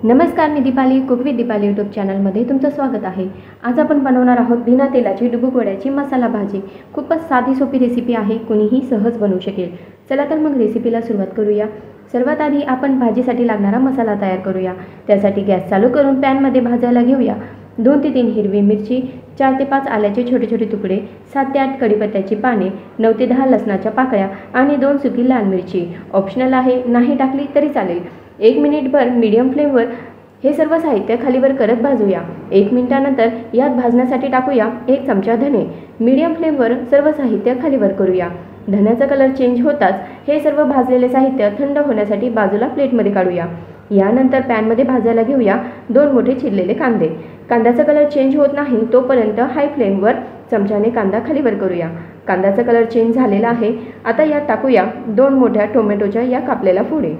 नमस्कार, मी Deepali cook with Deepali YouTube चॅनलमध्ये तुमचं स्वागत आहे। आज आपण बनवणार आहोत बिना तेलाची डुबुक वड्याची मसाला भाजी। खूपच साधी सोपी रेसिपी आहे, कुणीही सहज बनवू शकेल। चला तर मग रेसिपीला सुरुवात करूया। सर्वात आधी आपण भाजीसाठी लागणारा मसाला तयार करूया। त्यासाठी गॅस चालू करून पॅनमध्ये भाजायला घेऊया। 2 ते 3 हिरवी मिरची, 4 ते 5 आल्याचे छोटे छोटे तुकडे, 7 ते 8 कढीपत्त्याची पाने, 9 ते 10 लसणाच्या पाकळ्या आणि 2 सुकी लाल मिरची। ऑप्शनल आहे, नाही टाकली तरी चालेल। 1 मिनिटभर मीडियम फ्लेमवर हे सर्व साहित्य खालीवर करत भाजूया। 1 मिनिटानंतर यात भाजण्यासाठी टाकूया 1 चमचा धने। मीडियम फ्लेमवर सर्व साहित्य खालीवर करूया। धन्याचा कलर चेंज होताच हे सर्व भाजलेले साहित्य थंड होण्यासाठी बाजूला प्लेटमध्ये काढूया। यानंतर पॅनमध्ये भाजायला घेऊया 2 मोठे चिरलेले कांदे। कांद्याचा कलर चेंज होत नाही तोपर्यंत हाय फ्लेमवर चमच्याने कांदा खालीवर करूया। कांद्याचा कलर चेंज झालेला आहे। आता यात टाकूया 2 मोठ्या टोमॅटोच्या या कापलेल्या फोडी।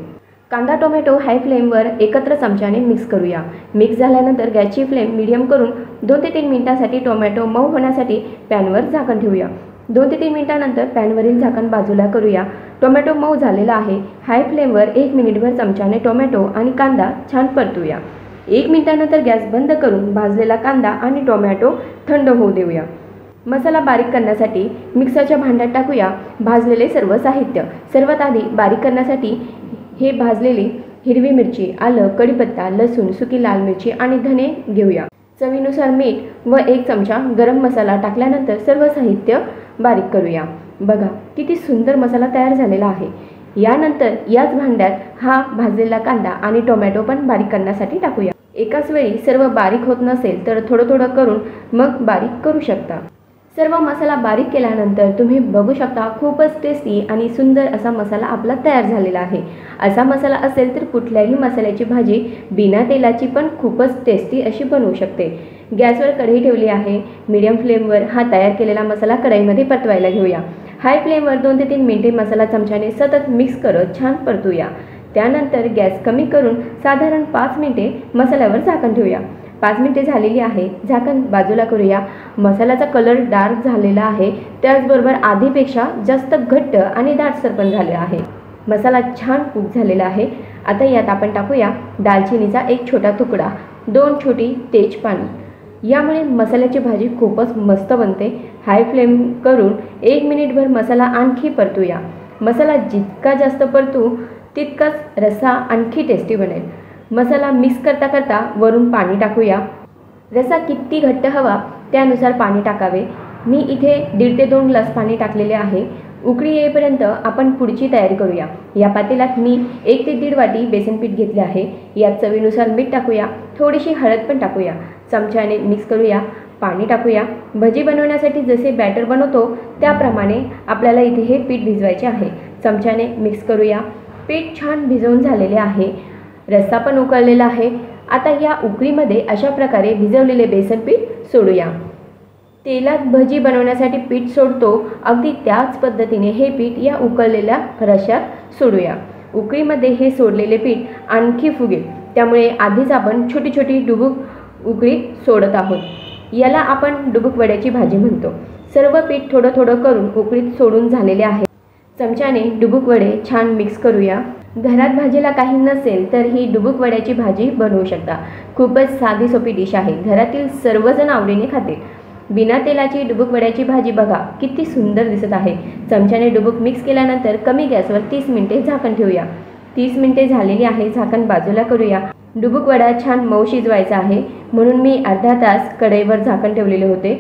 कांदा टोमॅटो हाय फ्लेमवर एकत्र चमच्याने मिक्स करूया। मिक्स झाल्यानंतर गॅसची फ्लेम मीडियम करून 2 ते 3 मिनिटांसाठी टोमॅटो मऊ होण्यासाठी पॅनवर झाकण ठेवूया। 2 ते 3 मिनिटांनंतर पॅनवरील झाकण बाजूला करूया। टोमॅटो मऊ झालेला आहे। हाय फ्लेमवर 1 मिनिटभर चमच्याने टोमॅटो आणि कांदा छान परतूया। 1 मिनिटानंतर गॅस बंद करून भाजलेला कांदा आणि टोमॅटो थंड होऊ देऊया। मसाला बारीक करण्यासाठी मिक्सरच्या भांड्यात टाकूया भाजलेले सर्व साहित्य। सर्वात आधी बारीक करण्यासाठी हे भाजलेली हिरवी मिरची, आलं, कढीपत्ता, लसूण, सुकी लाल मिरची आणि धने घेऊया। चवीनुसार मीठ व 1 चमचा गरम मसाला टाकल्यानंतर सर्व साहित्य बारीक करूया। बघा किती सुंदर मसाला तयार झालेला आहे। यानंतर याच भांड्यात हा भाजलेला कांदा आणि टोमॅटो पण बारीक करण्यासाठी टाकूया। एकाच वेळी सर्व बारीक होत नसेल तर थोडं थोडं करून मग बारीक करू शकता। सर्व मसाला बारीक केल्यानंतर तुम्ही बघू शकता खूपच टेस्टी आणि सुंदर असा मसाला आपला तयार झालेला आहे। असा मसाला असेल तर कुठल्याही मसाल्याची भाजी बिना तेलाची पण खूपच टेस्टी अशी बनवू शकते। गॅसवर कढई ठेवली आहे। मीडियम फ्लेमवर हा तयार केलेला मसाला कढईमध्ये परतवायला घेऊया। हाय फ्लेमवर 2 ते 3 मिनिटे मसाला चमच्याने सतत मिक्स करत छान परतूया। त्यानंतर गॅस कमी करून साधारण 5 मिनिटे मसाल्यावर झाकण ठेवूया। 5 मिनिटे झालेली आहे। झाकण बाजूला करूया। मसाल्याचा कलर डार्क झालेला आहे, त्याचबरोबर आधीपेक्षा जास्त घट्ट आणि दाटसर पण झालेला आहे। मसाला छान कुक झालेला आहे। आता यात आपण टाकूया दालचिनीचा 1 छोटा तुकडा, 2 छोटी तेजपाने। यामुळे मसाल्याची भाजी खूपच मस्त बनते। हाय फ्लेम करून 1 मिनिटभर मसाला आणखी परतूया। मसाला जितका जास्त परतू तितकाच रस्सा आणखी टेस्टी बनेल। मसाला मिक्स करता करता वरून पाणी टाकूया। रस्सा किती घट्ट हवा त्यानुसार पाणी टाकावे। मी इथे 1.5 ते 2 ग्लास पाणी टाकलेले आहे। उकळी येईपर्यंत आपण पुढची तयारी करूया। या पातेल्यात मी 1 ते 1.5 वाटी बेसन पीठ घेतले आहे। यात चवीनुसार मीठ टाकूया, थोडीशी हळद पण टाकूया। चमच्याने मिक्स करूया। पाणी टाकूया। भजी बनवण्यासाठी जसे बॅटर बनवतो त्याप्रमाणे आपल्याला इथे हे पीठ भिजवायचे आहे। चमच्याने मिक्स करूया। पीठ छान भिजवून झालेले आहे। रस्सा पण उकळलेला आहे। आता या उकळीमध्ये अशा प्रकारे भिजवलेले बेसन पीठ सोडूया। तेलात भजी बनवण्यासाठी पीठ सोडतो अगदी त्याच पद्धतीने हे पीठ या उकळलेल्या रश्श्यात सोडूया। उकळीमध्ये हे सोडलेले पीठ आणखी फुगेल, त्यामुळे आधीच आपण छोटी छोटी डुबुक उकळीत सोडत आहोत। याला आपण डुबुक वड्याची भाजी म्हणतो। सर्व पीठ थोडं थोडं करून उकळीत सोडून झालेले आहे। चमच्याने डुबुक वडे छान मिक्स करूया। घरात भाजीला काही नसेल तर ही डुबुक वड्याची भाजी बनवू शकता। खूपच साधी सोपी डिश आहे, घरातील सर्वजण आवडीने खातील। बिना तेलाची डुबुक वड्याची भाजी बघा किती सुंदर दिसत आहे। चमच्याने डुबुक मिक्स केल्यानंतर कमी गॅसवर 30 मिनिटे झाकण ठेवूया। 30 मिनिटे झालेली आहे। झाकण बाजूला करूया। डुबुक वडा छान मऊ शिजवायचा आहे, म्हणून मी अर्धा तास कढईवर झाकण ठेवलेले होते।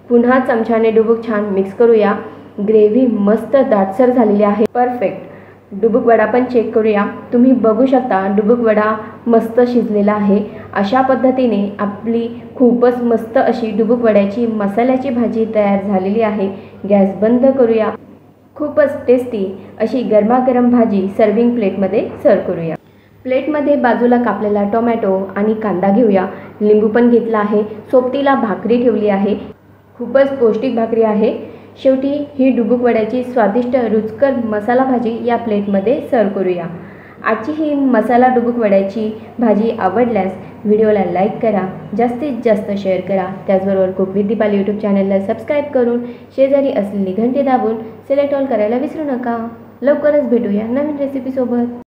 पुन्हा चमच्याने डुबुक छान मिक्स करूया। ग्रेव्ही मस्त दाटसर झालेली आहे, परफेक्ट। डुबुक वडा पण चेक करूया। तुम्ही बघू शकता डुबुक वडा मस्त शिजलेला आहे। अशा पद्धतीने आपली खूपच मस्त अशी डुबुक वड्याची मसाल्याची भाजी तयार झालेली आहे। गॅस बंद करूया। खूपच टेस्टी अशी गरमागरम भाजी सर्विंग प्लेटमध्ये सर्व करूया। प्लेटमध्ये बाजूला कापलेला टोमॅटो आणि कांदा घेऊया। लिंबू पण घेतला आहे। सोबतीला भाकरी ठेवली आहे। खूपच पौष्टिक भाकरी आहे। शेवटी ही डुबुक वड्याची स्वादिष्ट रुचकर मसाला भाजी या प्लेटमध्ये सर्व करूया। आजची ही मसाला डुबुक वड्याची भाजी आवडल्यास व्हिडिओला लाईक करा, जास्तीत जास्त शेअर करा। त्याचबरोबर कुक विथ दीपाली यूट्यूब चॅनलला सबस्क्राईब करून शेजारी असलेली घंटी दाबून सिलेक्ट ऑल करायला विसरू नका। लवकरच भेटूया नवीन रेसिपीसोबत।